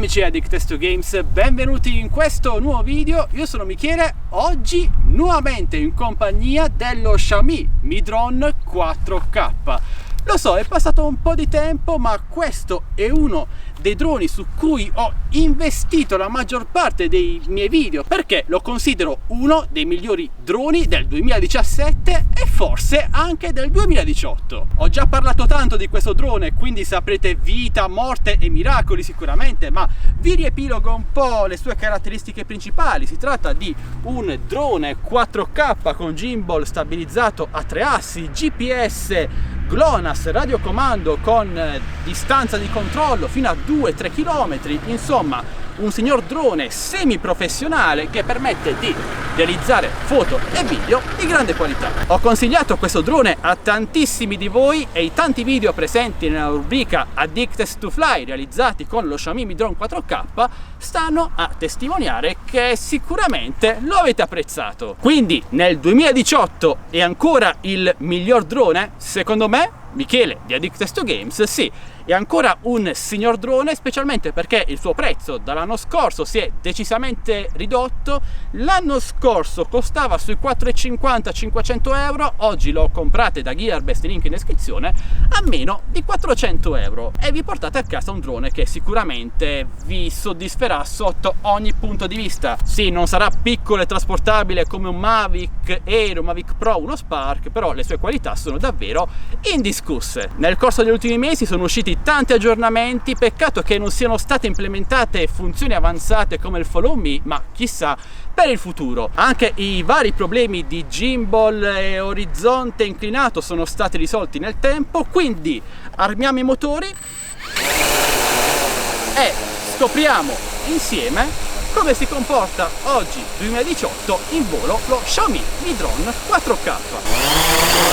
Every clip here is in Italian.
amici di Addict2Games, benvenuti in questo nuovo video. Io sono Michele, oggi nuovamente in compagnia dello Xiaomi Mi Drone 4K. Lo so, è passato un po' di tempo, ma questo è uno dei droni su cui ho investito la maggior parte dei miei video, perché lo considero uno dei migliori droni del 2017 e forse anche del 2018. Ho già parlato tanto di questo drone, quindi saprete vita, morte e miracoli sicuramente, ma vi riepilogo un po' le sue caratteristiche principali. Si tratta di un drone 4K con gimbal stabilizzato a 3 assi, GPS, GLONASS, radiocomando con distanza di controllo fino a 2-3 km, insomma un signor drone semi professionale che permette di realizzare foto e video di grande qualità. Ho consigliato questo drone a tantissimi di voi e i tanti video presenti nella rubrica Addicted to Fly realizzati con lo Xiaomi Mi Drone 4K stanno a testimoniare che sicuramente lo avete apprezzato. Quindi nel 2018 è ancora il miglior drone? Secondo me, Michele di Addict2Games, sì, è ancora un signor drone, specialmente perché il suo prezzo dall'anno scorso si è decisamente ridotto. L'anno scorso costava sui 450-500 euro, oggi lo comprate da Gearbest, link in descrizione, a meno di 400 euro e vi portate a casa un drone che sicuramente vi soddisferà sotto ogni punto di vista. Sì, non sarà piccolo e trasportabile come un Mavic Air, un Mavic Pro, uno Spark, però le sue qualità sono davvero indiscusse. Nel corso degli ultimi mesi sono usciti tanti aggiornamenti, peccato che non siano state implementate funzioni avanzate come il Follow Me, ma chissà per il futuro. Anche i vari problemi di gimbal e orizzonte inclinato sono stati risolti nel tempo, quindi armiamo i motori e scopriamo insieme come si comporta oggi 2018 in volo lo Xiaomi Mi Drone 4K.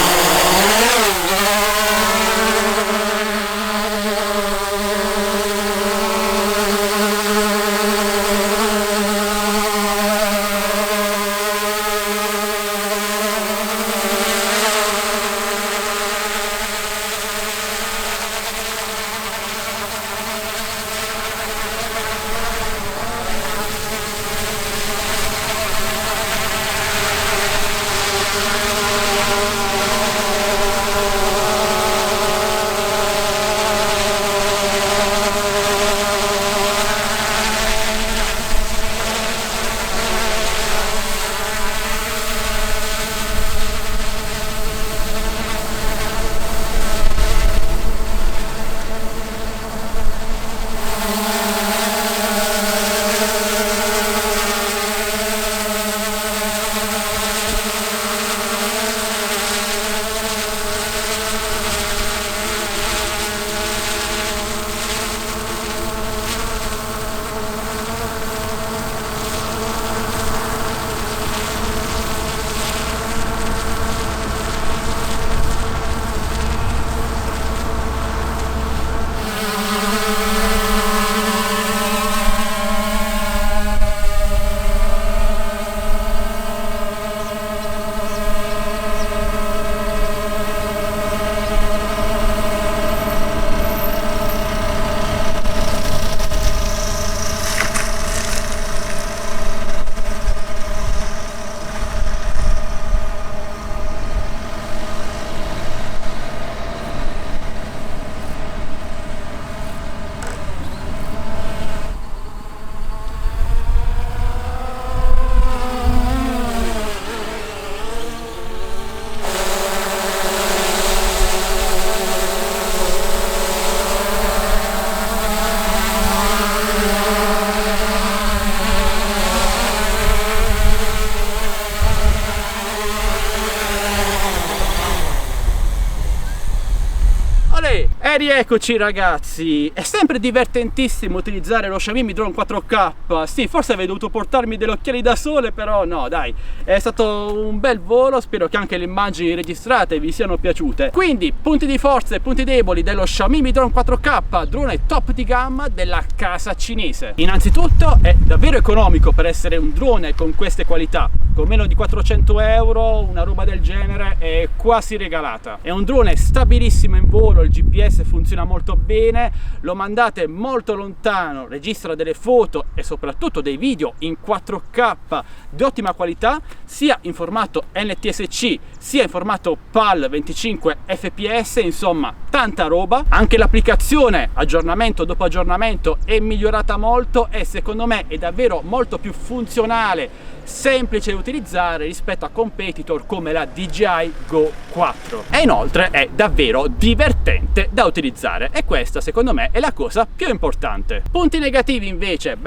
E rieccoci ragazzi, è sempre divertentissimo utilizzare lo Xiaomi Mi Drone 4K. Sì, forse avrei dovuto portarmi degli occhiali da sole, però no dai, è stato un bel volo, spero che anche le immagini registrate vi siano piaciute. Quindi punti di forza e punti deboli dello Xiaomi Mi Drone 4K, drone top di gamma della casa cinese. Innanzitutto è davvero economico per essere un drone con queste qualità. con meno di 400 euro una roba del genere è quasi regalata. È un drone stabilissimo in volo, il GPS funziona molto bene, lo mandate molto lontano, registra delle foto e soprattutto dei video in 4K di ottima qualità, sia in formato NTSC sia in formato PAL 25 fps, insomma tanta roba. Anche l'applicazione aggiornamento dopo aggiornamento è migliorata molto e secondo me è davvero molto più funzionale, semplice da utilizzare rispetto a competitor come la DJI Go 4 e inoltre è davvero divertente da utilizzare e questa secondo me è la cosa più importante. Punti negativi invece,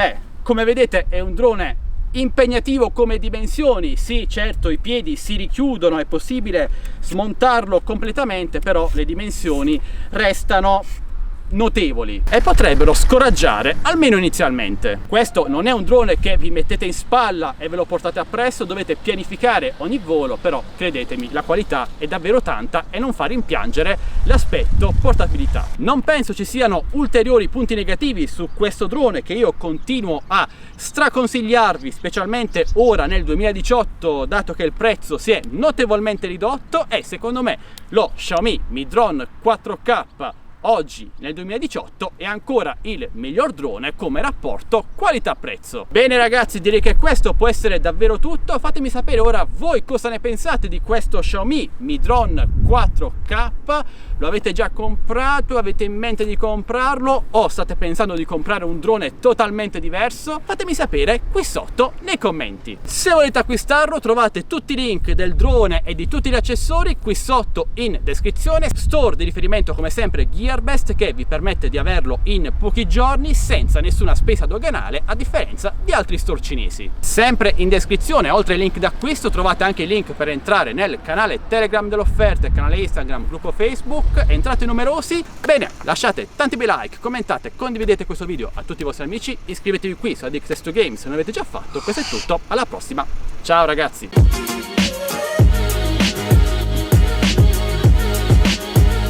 come vedete è un drone impegnativo come dimensioni, sì certo i piedi si richiudono, è possibile smontarlo completamente, però le dimensioni restano notevoli e potrebbero scoraggiare almeno inizialmente. Questo non è un drone che vi mettete in spalla e ve lo portate appresso, dovete pianificare ogni volo, però credetemi la qualità è davvero tanta e non fa rimpiangere l'aspetto portabilità. Non penso ci siano ulteriori punti negativi su questo drone che io continuo a straconsigliarvi, specialmente ora nel 2018 dato che il prezzo si è notevolmente ridotto e secondo me lo Xiaomi Mi Drone 4K oggi nel 2018 è ancora il miglior drone come rapporto qualità-prezzo. Bene ragazzi, direi che questo può essere davvero tutto. Fatemi sapere ora voi cosa ne pensate di questo Xiaomi Mi Drone 4K. Lo avete già comprato? Avete in mente di comprarlo? O state pensando di comprare un drone totalmente diverso? Fatemi sapere qui sotto nei commenti. Se volete acquistarlo trovate tutti i link del drone e di tutti gli accessori qui sotto in descrizione. Store di riferimento come sempre Gearbest, che vi permette di averlo in pochi giorni senza nessuna spesa doganale, a differenza di altri store cinesi. Sempre in descrizione, oltre ai link d'acquisto, trovate anche i link per entrare nel canale Telegram dell'offerta, il canale Instagram, gruppo Facebook. Entrate numerosi. Bene, lasciate tanti bei like, commentate, condividete questo video a tutti i vostri amici, iscrivetevi qui su Addicted to Games se non l'avete già fatto. Questo è tutto, alla prossima, ciao ragazzi.